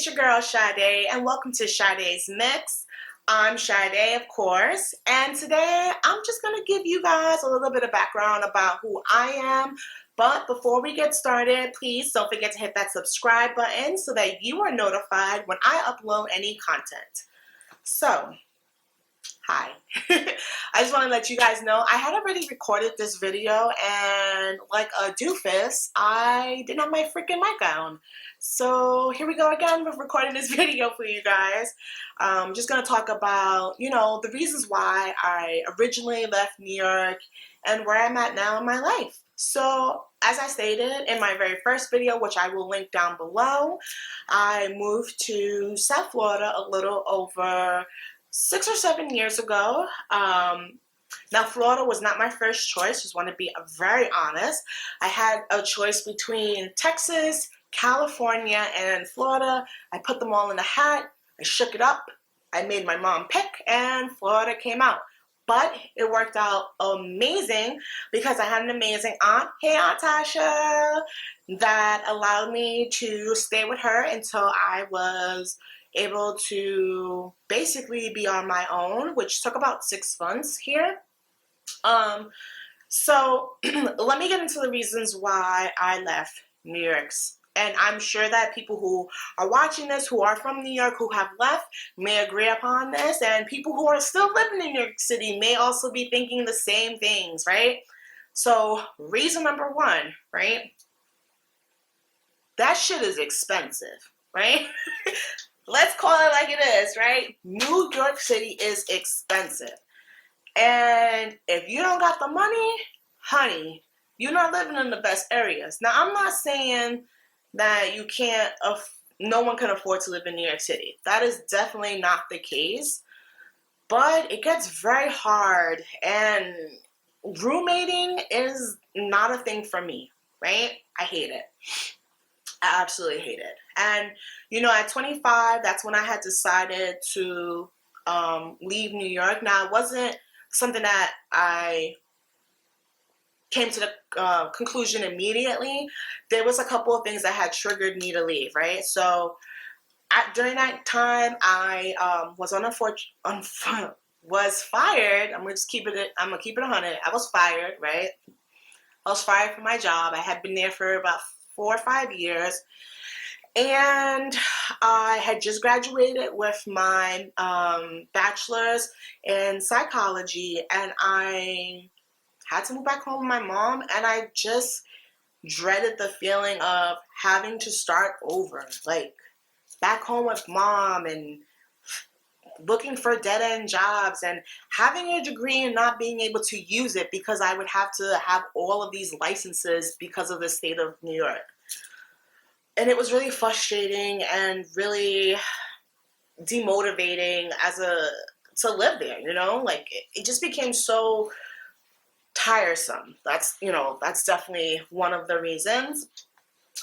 it's your girl Sade, and welcome to Sade's Mix. I'm Sade, of course, and today I'm just going to give you guys a little bit of background about who I am. But before we get started, please don't forget to hit that subscribe button so that you are notified when I upload any content. So, hi. I just want to let you guys know I had already recorded this video, and like a doofus, I didn't have my freaking mic on. So here we go again with recording this video for you guys. I'm just going to talk about, the reasons why I originally left New York and where I'm at now in my life. So as I stated in my very first video, which I will link down below, I moved to South Florida a little over 6 or 7 years ago. Now, Florida was not my first choice. Just want to be very honest. I had a choice between Texas, California, and Florida. I put them all in a hat. I shook it up. I made my mom pick, and Florida came out. But it worked out amazing because I had an amazing aunt. Hey, Aunt Tasha, that allowed me to stay with her until I was able to basically be on my own, which took about 6 months here. So let me get into the reasons why I left New York. And I'm sure that people who are watching this, who are from New York, who have left, may agree upon this. And people who are still living in New York City may also be thinking the same things, right? So reason number one, right? That shit is expensive, right? Let's call it like it is, right? New York City is expensive. And if you don't got the money, honey, you're not living in the best areas. Now, I'm not saying that no one can afford to live in New York City. That is definitely not the case. But it gets very hard, and roommating is not a thing for me, right? I hate it. I absolutely hate it. And, at 25, that's when I had decided to leave New York. Now, it wasn't something that I came to the conclusion immediately. There was a couple of things that had triggered me to leave, right? So during that time, I was fired. I'm gonna keep it 100. I was fired, right? I was fired from my job. I had been there for about 4 or 5 years. And I had just graduated with my bachelor's in psychology, and I had to move back home with my mom, and I just dreaded the feeling of having to start over, like back home with mom and looking for dead-end jobs and having a degree and not being able to use it because I would have to have all of these licenses because of the state of New York. And it was really frustrating and really demotivating to live there, like it just became so tiresome. That's definitely one of the reasons.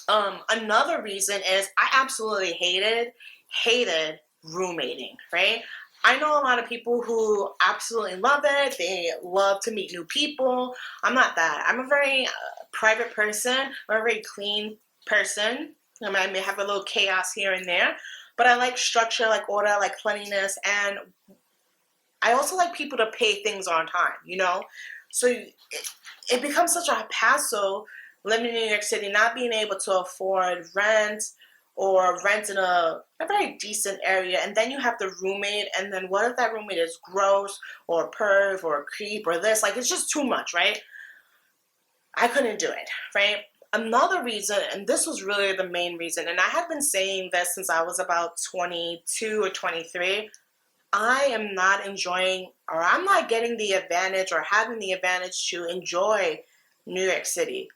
Another reason is I absolutely hated roommating, right? I know a lot of people who absolutely love it. They love to meet new people. I'm not that. I'm a very private person. I'm a very clean person. I may have a little chaos here and there, but I like structure, I like order, I like cleanliness, and I also like people to pay things on time, So it becomes such a hassle living in New York City, not being able to afford rent or rent in a very decent area, and then you have the roommate, and then what if that roommate is gross or a perv or a creep or this? Like, it's just too much, right? I couldn't do it, right? Another reason, and this was really the main reason, and I have been saying this since I was about 22 or 23, I am not enjoying, or I'm not getting the advantage or having the advantage to enjoy New York City.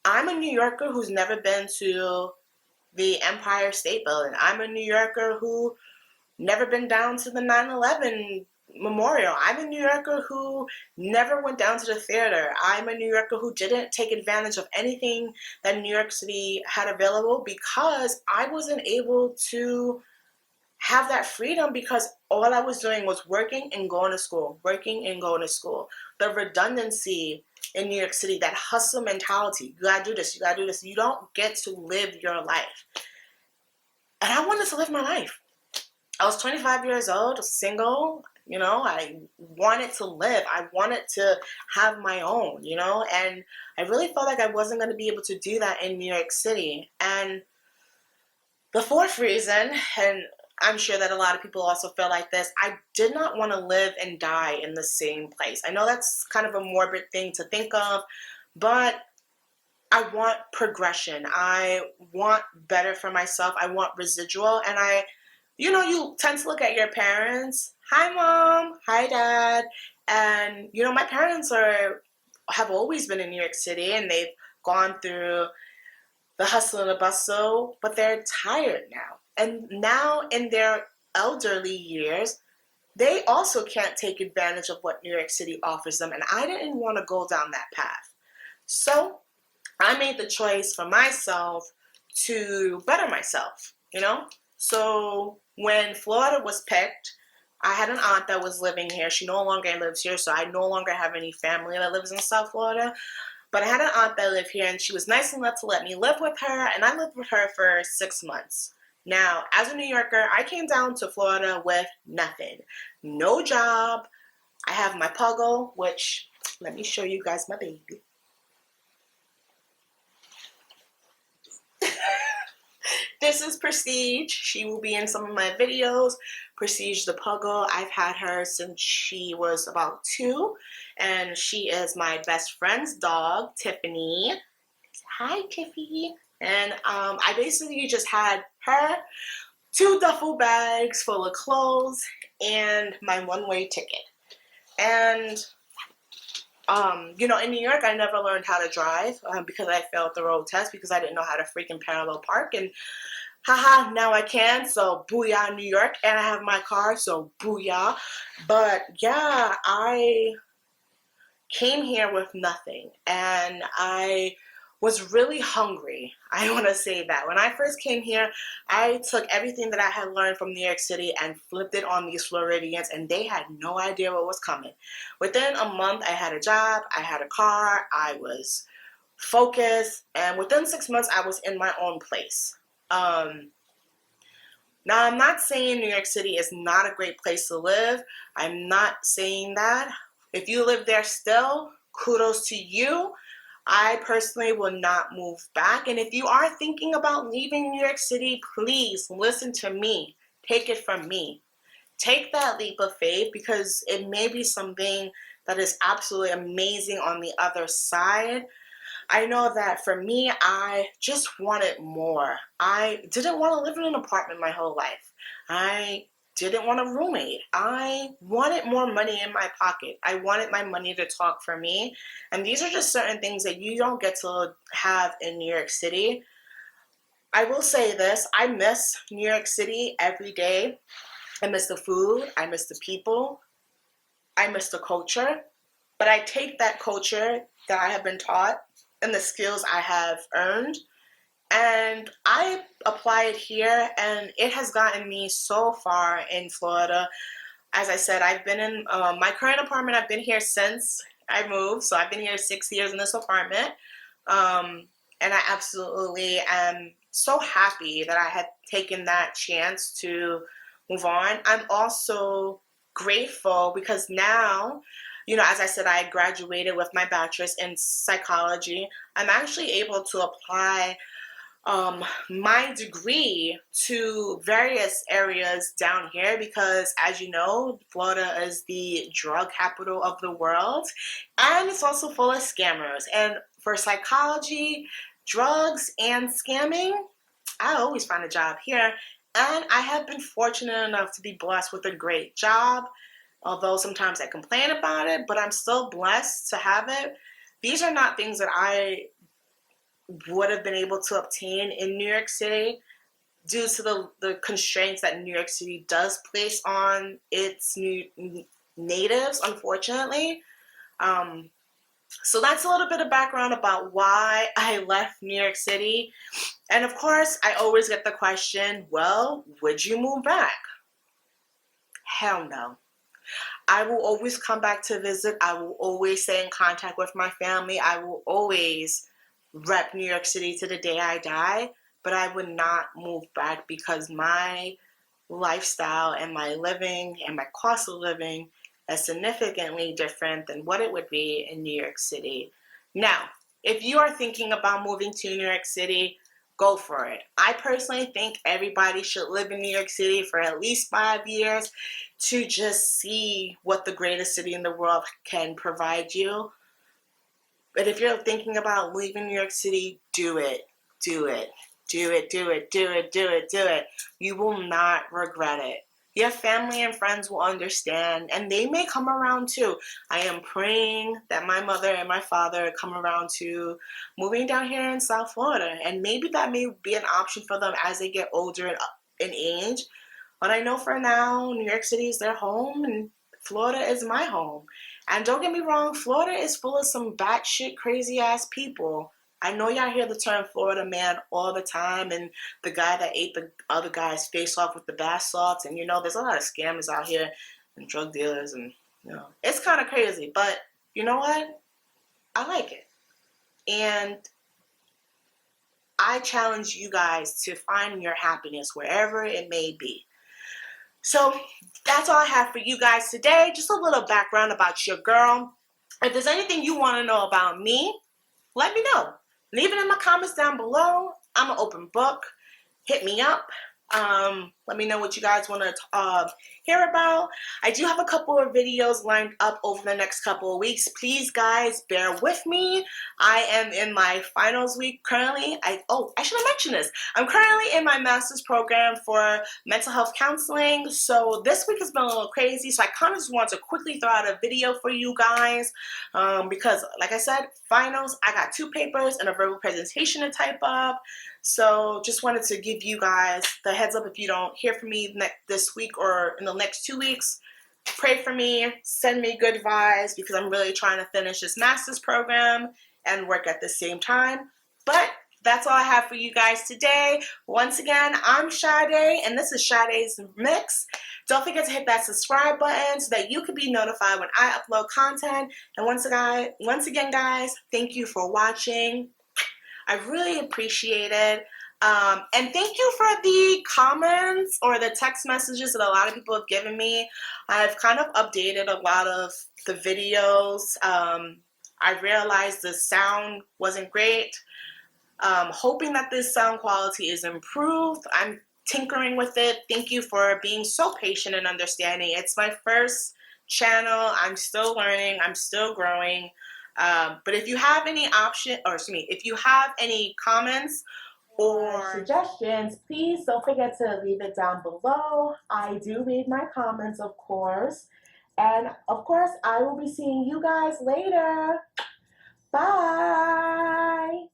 I'm a New Yorker who's never been to the Empire State Building. I'm a New Yorker who never been down to the 9/11 memorial. I'm a New Yorker who never went down to the theater. I'm a New Yorker who didn't take advantage of anything that New York City had available because I wasn't able to have that freedom because all I was doing was working and going to school, working and going to school. The redundancy in New York City, that hustle mentality, you gotta do this, you gotta do this. You don't get to live your life. And I wanted to live my life. I was 25 years old, single, you know, I wanted to live. I wanted to have my own, you know, and I really felt like I wasn't going to be able to do that in New York City. And the fourth reason, and I'm sure that a lot of people also feel like this, I did not want to live and die in the same place. I know that's kind of a morbid thing to think of, but I want progression. I want better for myself. I want residual. And you know, you tend to look at your parents. Hi, mom. Hi, dad. And, you know, my parents have always been in New York City, and they've gone through the hustle and the bustle, but they're tired now. And now in their elderly years, they also can't take advantage of what New York City offers them. And I didn't want to go down that path. So I made the choice for myself to better myself, you know? So when Florida was picked, I had an aunt that was living here. She no longer lives here, so I no longer have any family that lives in South Florida. But I had an aunt that lived here, and she was nice enough to let me live with her, and I lived with her for 6 months. Now, as a New Yorker, I came down to Florida with nothing. No job. I have my puggle, which, let me show you guys my baby. This is Prestige. She will be in some of my videos. Prestige the puggle. I've had her since she was about 2, and she is my best friend's dog, Tiffany. Hi, Tiffy. And I basically just had her, 2 duffel bags full of clothes, and my one-way ticket. And you know, in New York, I never learned how to drive because I failed the road test because I didn't know how to freaking parallel park. And haha, now I can. So booyah, New York. And I have my car, so booyah. But yeah, I came here with nothing. And I was really hungry. I want to say that. When I first came here, I took everything that I had learned from New York City and flipped it on these Floridians, and they had no idea what was coming. Within a month, I had a job, I had a car, I was focused, and within 6 months, I was in my own place. Now, I'm not saying New York City is not a great place to live. I'm not saying that. If you live there still, kudos to you. I personally will not move back. And if you are thinking about leaving New York City, please listen to me. Take it from me. Take that leap of faith because it may be something that is absolutely amazing on the other side. I know that for me, I just wanted more. I didn't want to live in an apartment my whole life. I didn't want a roommate. I wanted more money in my pocket. I wanted my money to talk for me. And these are just certain things that you don't get to have in New York City. I will say this, I miss New York City every day. I miss the food. I miss the people. I miss the culture. But I take that culture that I have been taught and the skills I have earned, and I apply it here, and it has gotten me so far in Florida. As I said, I've been in my current apartment. I've been here since I moved, so I've been here 6 years in this apartment, and I absolutely am so happy that I had taken that chance to move on. I'm also grateful because now, you know, as I said, I graduated with my bachelor's in psychology. I'm actually able to apply my degree to various areas down here because, as you know, Florida is the drug capital of the world, and it's also full of scammers. And for psychology, drugs, and scamming, I always find a job here. And I have been fortunate enough to be blessed with a great job, although sometimes I complain about it, but I'm still blessed to have it. These are not things that I would have been able to obtain in New York City due to the constraints that New York City does place on its natives, unfortunately. So that's a little bit of background about why I left New York City. And of course, I always get the question, well, would you move back? Hell no. I will always come back to visit. I will always stay in contact with my family. I will always rep New York City to the day I die. but I would not move back because my lifestyle and my living and my cost of living is significantly different than what it would be in New York City. Now, if you are thinking about moving to New York City, go for it. I personally think everybody should live in New York City for at least 5 years to just see what the greatest city in the world can provide you. But if you're thinking about leaving New York City, do it. Do it. Do it, do it, do it, do it, do it. You will not regret it. Your family and friends will understand, and they may come around too. I am praying that my mother and my father come around to moving down here in South Florida, and maybe that may be an option for them as they get older in age. But I know for now, New York City is their home, and Florida is my home. And don't get me wrong, Florida is full of some batshit crazy ass people. I know y'all hear the term Florida man all the time, and the guy that ate the other guy's face off with the bath salts. And there's a lot of scammers out here and drug dealers, and it's kind of crazy. But you know what? I like it. And I challenge you guys to find your happiness wherever it may be. So that's all I have for you guys today. Just a little background about your girl. If there's anything you want to know about me, let me know. Leave it in my comments down below. I'm an open book. Hit me up. Let me know what you guys want to hear about. I do have a couple of videos lined up over the next couple of weeks. Please, guys, bear with me. I am in my finals week currently. I should have mentioned this. I'm currently in my master's program for mental health counseling. So this week has been a little crazy. So I kind of just want to quickly throw out a video for you guys because, like I said, finals, I got 2 papers and a verbal presentation to type up. So just wanted to give you guys the heads up if you don't hear from me this week or in the next 2 weeks. Pray for me, send me good vibes because I'm really trying to finish this master's program and work at the same time. But that's all I have for you guys today. Once again, I'm Sade, and this is Sade's Mix. Don't forget to hit that subscribe button so that you can be notified when I upload content. And once again, guys, thank you for watching. I really appreciate it. And thank you for the comments or the text messages that a lot of people have given me. I've kind of updated a lot of the videos. I realized the sound wasn't great. Hoping that this sound quality is improved. I'm tinkering with it. Thank you for being so patient and understanding. It's my first channel. I'm still learning. I'm still growing. But if you have any if you have any comments or suggestions, please don't forget to leave it down below. I do read my comments, of course. And of course, I will be seeing you guys later. Bye.